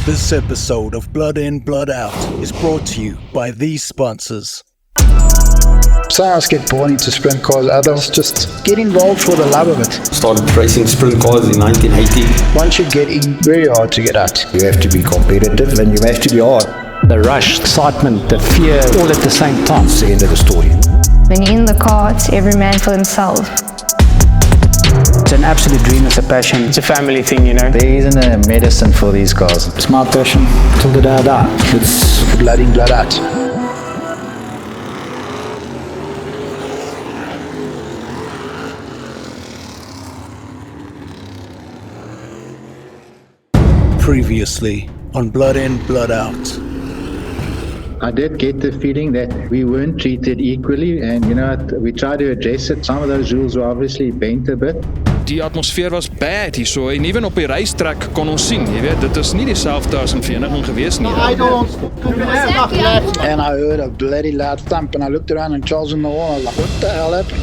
This episode of Blood In, Blood Out is brought to you by these sponsors. Some of us get born into sprint cars, others just get involved for the love of it. Started racing sprint cars in 1980. Once you get in, very hard to get out. You have to be competitive and you have to be hard. The rush, excitement, the fear, all at the same time. It's the end of the story. When you're in the car, it's every man for himself. It's an absolute dream, it's a passion, it's a family thing, you know. There isn't a medicine for these cars. It's my passion till the day I die. It's blood in, blood out. Previously on Blood In, Blood Out. I did get the feeling that we weren't treated equally, and we tried to address it. Some of those rules were obviously bent a bit. Die atmosfeer was bad hierso en ewen op die racetrack kon ons sien, jy weet, dit is nie dieselfde as in Vereniging gewees nie. And I heard a bloody loud thump and I looked around and Charles in the wall. I was like, what the hell happened?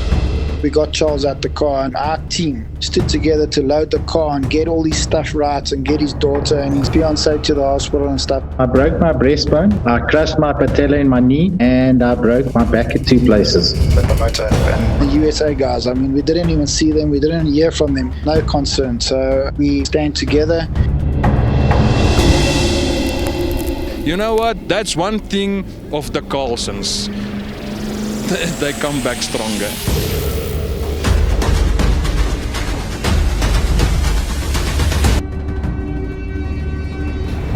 We got Charles out the car and our team stood together to load the car and get all his stuff right and get his daughter and his fiancée to the hospital and stuff. I broke my breastbone, I crushed my patella in my knee, and I broke my back at 2 places. The USA guys, I mean, we didn't even see them, we didn't hear from them, no concern. So we stand together. You know what? That's one thing of the Carlsons. They come back stronger.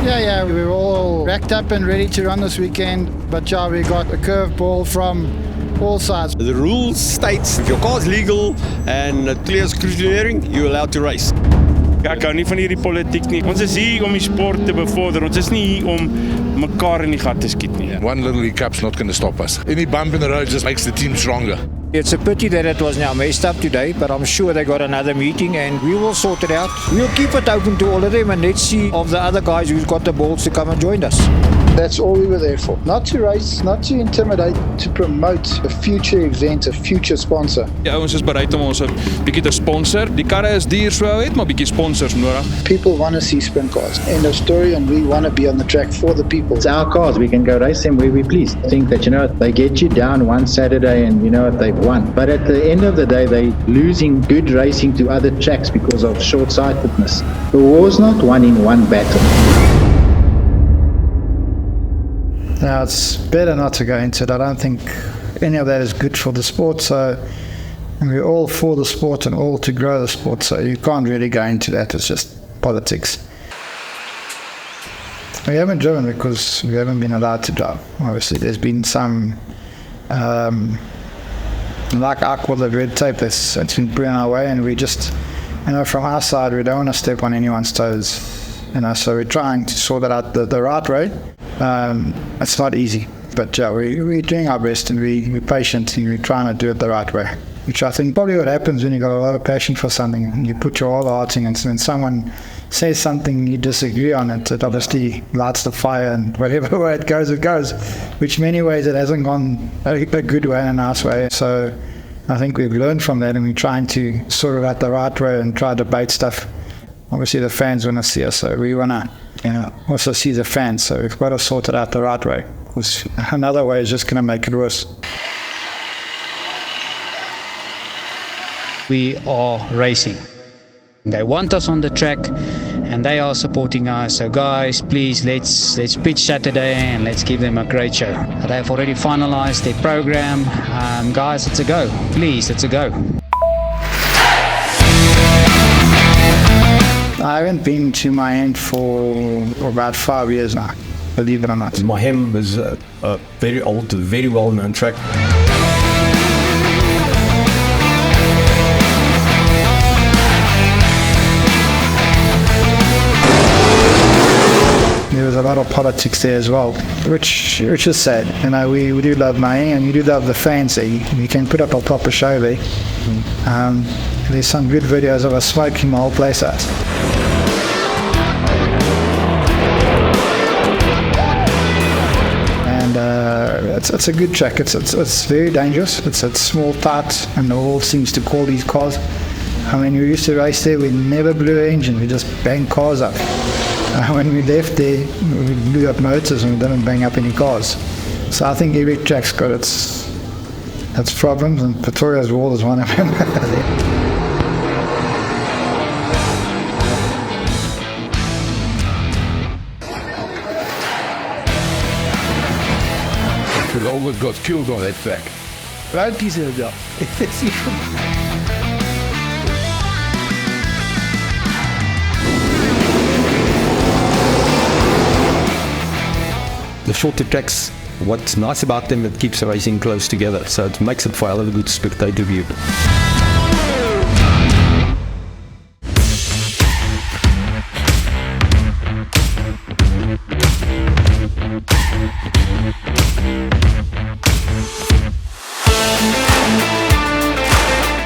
Yeah, we were all racked up and ready to run this weekend, but we got a curveball from all sides. The rules states if your car is legal and it clears clearing, you're allowed to race. Ek hou nie van hierdie politiek nie. Ons is hier om die sport te bevorder. Ons is nie hier om mekaar in die gat te skiet nie. One little hiccup's not going to stop us. Any bump in the road just makes the team stronger. It's a pity that it was now messed up today, but I'm sure they got another meeting and we will sort it out. We'll keep it open to all of them and let's see of the other guys who's got the balls to come and join us. That's all we were there for. Not to race, not to intimidate, to promote a future event, a future sponsor. Die ouens is bereid om ons 'n bietjie te sponsor. Die karre is duur, so het maar bietjie sponsors nodig. People want to see sprint cars. End of story, and we want to be on the track for the people. It's our cars, we can go race them where we please. I think that, they get you down one Saturday and they've won. But at the end of the day, they're losing good racing to other tracks because of short-sightedness. The war's not won in one battle. Now, it's better not to go into it. I don't think any of that is good for the sport. So we're all for the sport and all to grow the sport. So you can't really go into that. It's just politics. We haven't driven because we haven't been allowed to drive. Obviously, there's been some, like I call it red tape, it's been put in our way. And we just, from our side, we don't want to step on anyone's toes. So we're trying to sort it out the right way. It's not easy, but we're doing our best and we're patient and we're trying to do it the right way, which I think probably what happens when you got a lot of passion for something and you put your whole heart in, and when someone says something you disagree on it obviously lights the fire, and whatever way it goes, which many ways it hasn't gone a good way and a nice way. So I think we've learned from that and we're trying to sort it out the right way and try to debate stuff. Obviously the fans want to see us, so we want to also see the fans, so we've got to sort it out the right way, because another way is just going to make it worse. We are racing. They want us on the track and they are supporting us, so guys, please let's pitch Saturday and let's give them a great show. They've already finalized their program. Guys, it's a go. Please, it's a go. I haven't been to my end for about 5 years now, believe it or not. Mohem is a very old, very well-known track. There was a lot of politics there as well, which is sad. We do love Maheng and we do love the fans there. We can put up a proper show there. There's some good videos of us smoking the whole place out. It's a good track. It's very dangerous. It's small, tight, and the wall seems to call these cars. I mean, we used to race there. We never blew an engine. We just banged cars up. When we left there, we blew up motors and we didn't bang up any cars. So I think every track's got its problems, and Pretoria's Wall is one of them. We almost got killed on that track. Right piece of job. The shorter tracks, what's nice about them, it keeps the racing close together, so it makes it for a hell of a good spectator view.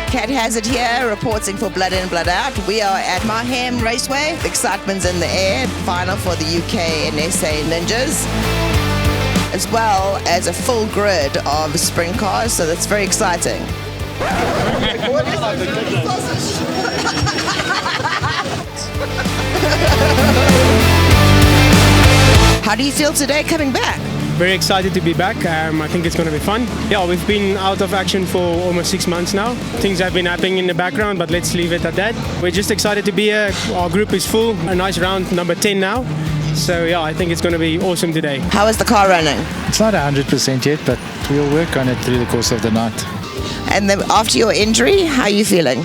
Cat Hazard here, reporting for Blood In, Blood Out. We are at Maham Raceway. The excitement's in the air. Final for the UK and SA Ninjas, as well as a full grid of sprint cars, so that's very exciting. How do you feel today coming back? Very excited to be back. I think it's going to be fun. Yeah, we've been out of action for almost 6 months now. Things have been happening in the background, but let's leave it at that. We're just excited to be here. Our group is full. A nice round, number 10 now. So yeah, I think it's going to be awesome today. How is the car running? It's not 100% yet, but we'll work on it through the course of the night. And then after your injury, how are you feeling?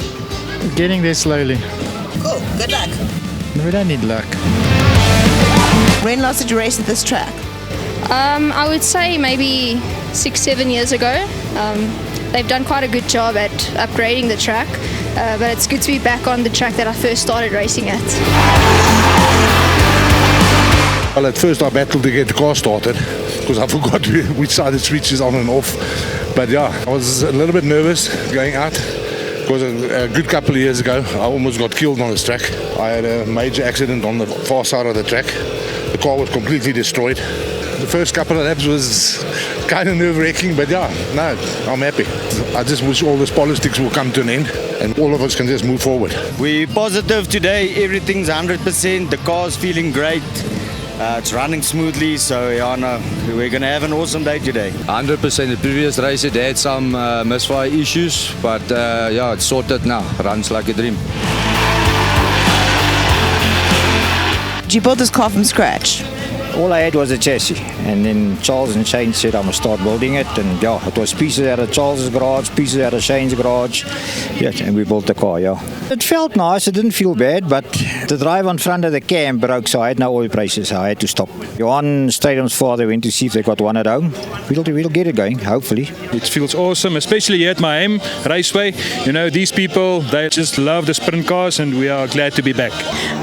Getting there slowly. Cool, good luck. We don't need luck. When last did you race at this track? I would say maybe 6-7 years ago. They've done quite a good job at upgrading the track, but it's good to be back on the track that I first started racing at. Well, at first I battled to get the car started because I forgot which side the switch is on and off. But yeah, I was a little bit nervous going out because a good couple of years ago I almost got killed on this track. I had a major accident on the far side of the track. The car was completely destroyed. The first couple of laps was kind of nerve-wracking, but yeah, no, I'm happy. I just wish all this politics will come to an end and all of us can just move forward. We're positive today, everything's 100%, the car's feeling great. It's running smoothly, so yeah, no, we're going to have an awesome day today. 100%. The previous race it had some misfire issues, but yeah, it's sorted now. Runs like a dream. Did you build this car from scratch? All I had was a chassis, and then Charles and Shane said I must start building it, and yeah, it was pieces out of Charles's garage, pieces out of Shane's garage, yeah, and we built the car, yeah. It felt nice, it didn't feel bad, but the drive on front of the cam broke, so I had no oil pressure, so I had to stop. Johan Stadium's father went to see if they got one at home. We'll get it going, hopefully. It feels awesome, especially here at Maham Raceway. You know, these people, they just love the sprint cars, and we are glad to be back.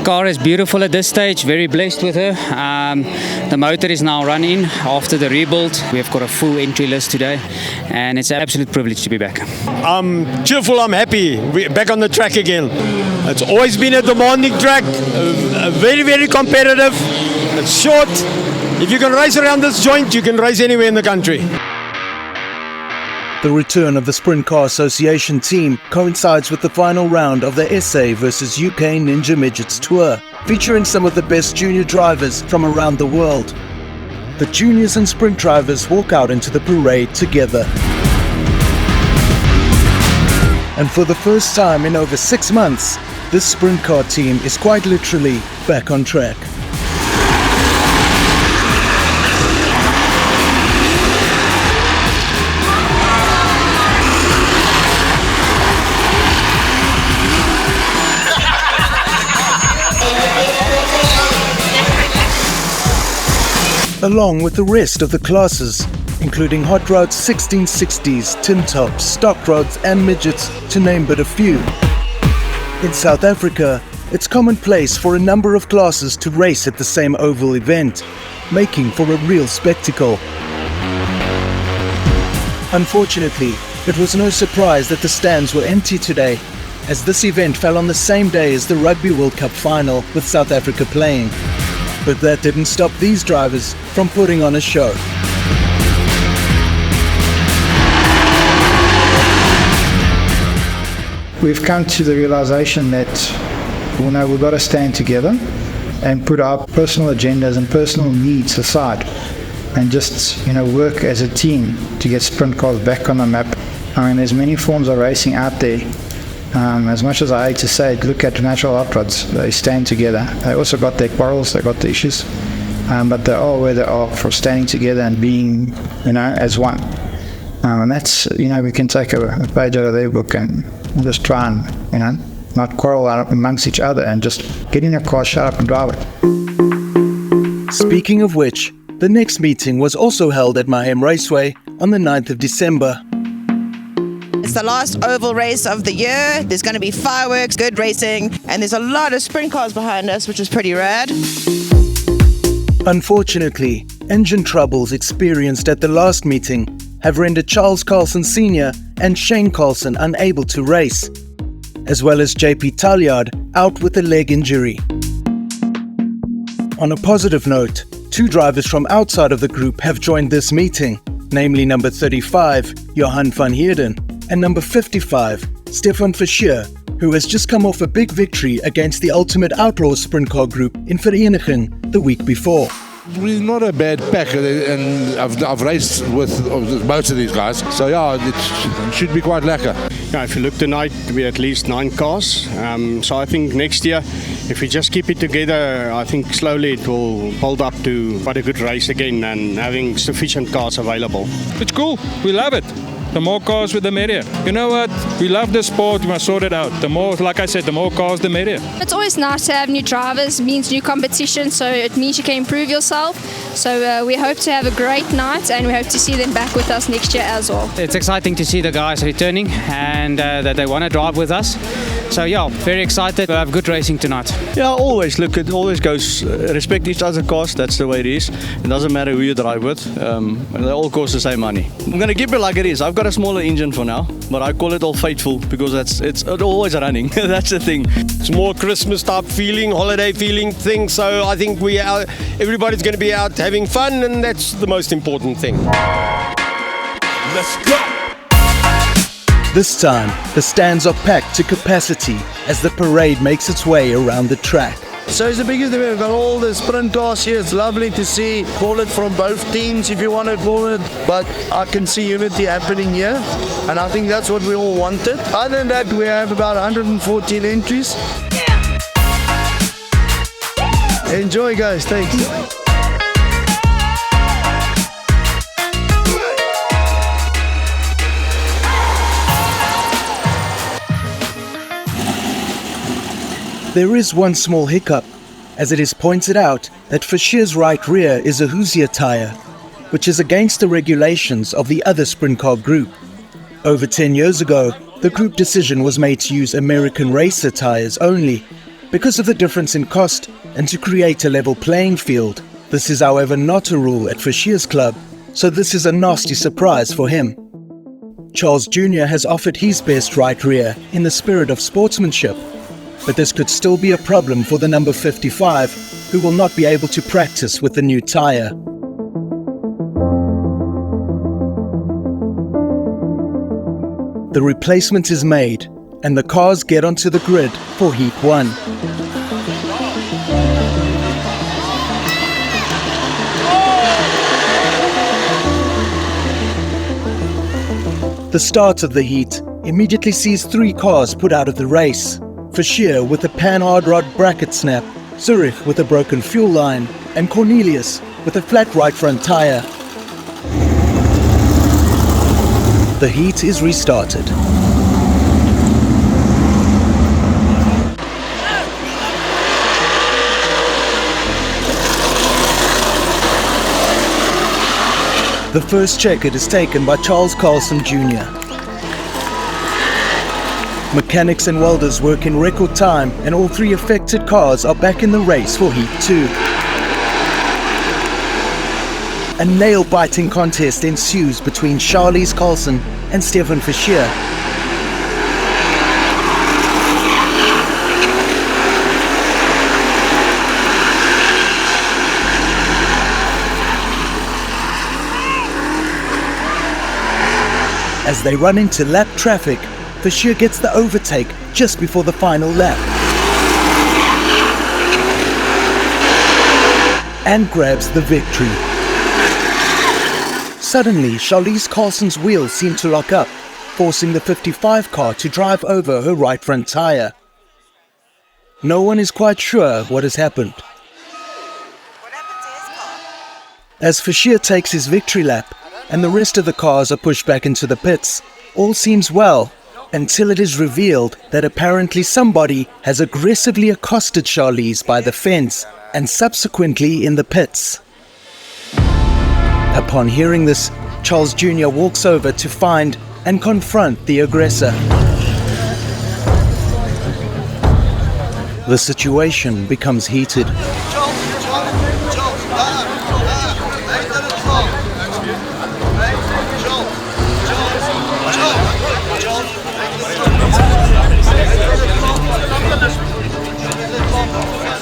Car is beautiful at this stage, very blessed with her. The motor is now running after the rebuild. We've got a full entry list today, and it's an absolute privilege to be back. I'm cheerful, I'm happy. We're back on the track again. It's always been a demanding track, very, very competitive. It's short. If you can race around this joint, you can race anywhere in the country. The return of the Sprint Car Association team coincides with the final round of the SA versus UK Ninja Midgets Tour, featuring some of the best junior drivers from around the world. The juniors and sprint drivers walk out into the parade together. And for the first time in over 6 months, this sprint car team is quite literally back on track. Along with the rest of the classes, including hot rods, 1660s, tin tops, stock rods and midgets, to name but a few. In South Africa, it's commonplace for a number of classes to race at the same oval event, making for a real spectacle. Unfortunately, it was no surprise that the stands were empty today, as this event fell on the same day as the Rugby World Cup final with South Africa playing. But that didn't stop these drivers from putting on a show. We've come to the realization that we've got to stand together. and put our personal agendas and personal needs aside and just, work as a team to get sprint cars back on the map. I mean, there's many forms of racing out there. As much as I hate to say it, look at natural hot rods. They stand together. They also got their quarrels, they got their issues, but they are where they are for standing together and being, as one. And that's, we can take a page out of their book and just try and, not quarrel out amongst each other and just get in a car, shut up and drive it. Speaking of which, the next meeting was also held at Mahem Raceway on the 9th of December. It's the last oval race of the year. There's going to be fireworks, good racing, and there's a lot of sprint cars behind us, which is pretty rad. Unfortunately, engine troubles experienced at the last meeting have rendered Charles Carlson Sr. and Shane Carlson unable to race, as well as JP Talliard out with a leg injury. On a positive note, 2 drivers from outside of the group have joined this meeting, namely number 35, Johan van Heerden, and number 55, Stefan Verschuur, who has just come off a big victory against the Ultimate Outlaws sprint car group in Vereniging the week before. We're not a bad pack, and I've raced with most of these guys, so yeah, it should be quite lekker. Yeah, if you look tonight, we at least 9 cars. So I think next year, if we just keep it together, I think slowly it will build up to quite a good race again and having sufficient cars available. It's cool. We love it. The more cars with the merrier. You know what? We love the sport. We must sort it out. The more, like I said, the more cars, the merrier. It's always nice to have new drivers. It means new competition, so it means you can improve yourself. So we hope to have a great night, and we hope to see them back with us next year as well. It's exciting to see the guys returning and that they want to drive with us. So yeah, very excited. We'll have good racing tonight. Yeah, always. Look, it always goes, respect each other's cars. That's the way it is. It doesn't matter who you drive with. They all cost the same money. I'm going to keep it like it is. I've got a smaller engine for now, but I call it all faithful because it's always running. That's the thing. It's more Christmas type feeling, holiday feeling thing. So I think everybody's going to be out having fun, and that's the most important thing. Let's go! This time, the stands are packed to capacity as the parade makes its way around the track. So it's the biggest event. We've got all the sprint cars here. It's lovely to see. Call it from both teams if you want to call it. But I can see unity happening here. And I think that's what we all wanted. Other than that, we have about 114 entries. Enjoy, guys. Thanks. There is one small hiccup, as it is pointed out that Verschuur's right rear is a Hoosier tyre, which is against the regulations of the other sprint car group. Over 10 years ago, the group decision was made to use American Racer tyres only, because of the difference in cost and to create a level playing field. This is however not a rule at Verschuur's club, so this is a nasty surprise for him. Charles Jr. has offered his best right rear in the spirit of sportsmanship, but this could still be a problem for the number 55, who will not be able to practice with the new tyre. The replacement is made, and the cars get onto the grid for Heat 1. The start of the heat immediately sees 3 cars put out of the race. Verschuur with a Panhard rod bracket snap, Zurich with a broken fuel line, and Cornelius with a flat right front tyre. The heat is restarted. The first checkered is taken by Charles Carlson Jr. Mechanics and welders work in record time, and all 3 affected cars are back in the race for Heat 2. A nail-biting contest ensues between Charlies Carlson and Stefan Verschuur. As they run into lap traffic, Verschuur gets the overtake just before the final lap. and grabs the victory. Suddenly, Charlize Carlson's wheels seem to lock up, forcing the 55 car to drive over her right front tire. No one is quite sure what has happened. As Fischer takes his victory lap and the rest of the cars are pushed back into the pits, all seems well until it is revealed that apparently somebody has aggressively accosted Charlize by the fence and subsequently in the pits. Upon hearing this, Charles Jr. walks over to find and confront the aggressor. The situation becomes heated.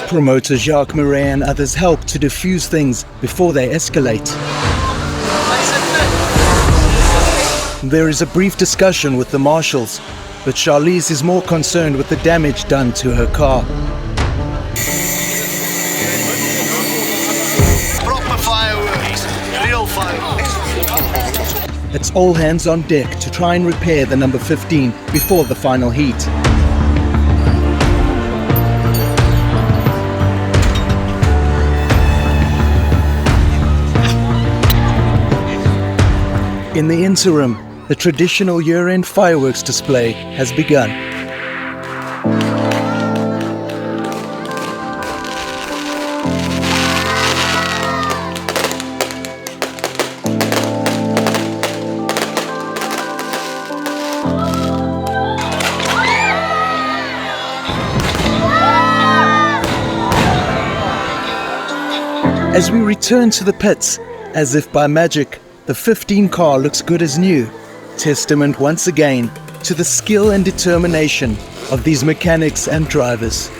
Promoter Jacques Marais and others help to defuse things before they escalate. There is a brief discussion with the marshals, but Charlize is more concerned with the damage done to her car. Proper fireworks, real fireworks. It's all hands on deck to try and repair the number 15 before the final heat. In the interim, the traditional year-end fireworks display has begun. As we return to the pits, as if by magic, the 15 car looks good as new, testament once again to the skill and determination of these mechanics and drivers.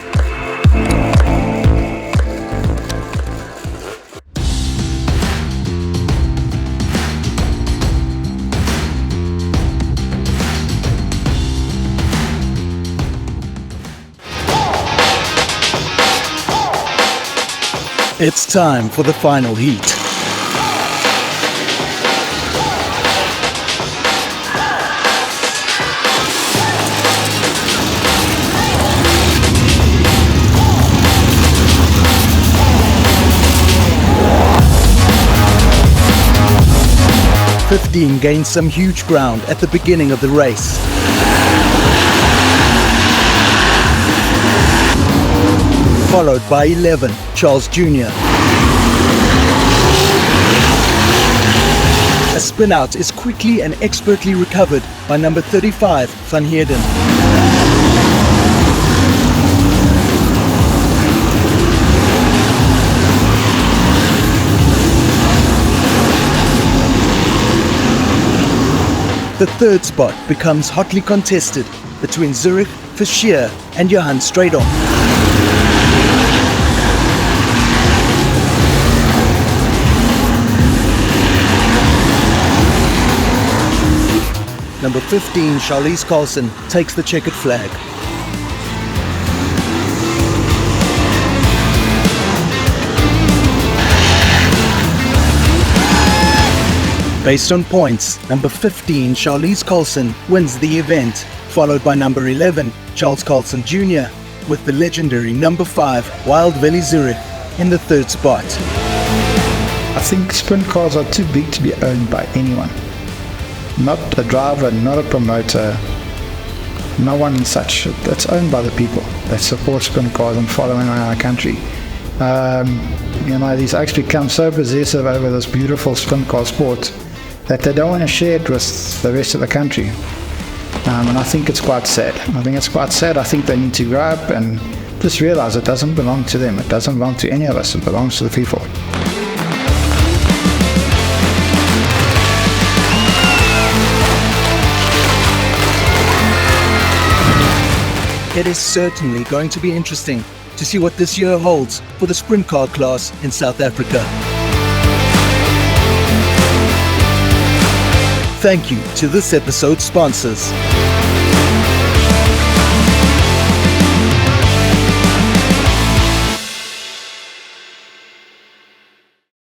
It's time for the final heat. '15 gained some huge ground at the beginning of the race. Followed by 11, Charles Jr. A spin out is quickly and expertly recovered by number 35, Van Heerden. The third spot becomes hotly contested between Zurich, Fischer and Johann Stradom. Number 15, Charlize Carlson, takes the checkered flag. Based on points, number 15, Charlize Carlson, wins the event, followed by number 11, Charles Carlson Jr., with the legendary number 5, Wild Valley Zurich, in the third spot. I think sprint cars are too big to be owned by anyone. Not a driver, not a promoter, no one such. That's owned by the people that support sprint cars and following around our country. These actually become so possessive over this beautiful sprint car sport that they don't want to share it with the rest of the country. And I think it's quite sad. I think they need to grow up and just realize it doesn't belong to them. It doesn't belong to any of us. It belongs to the people. It is certainly going to be interesting to see what this year holds for the sprint car class in South Africa. Thank you to this episode's sponsors.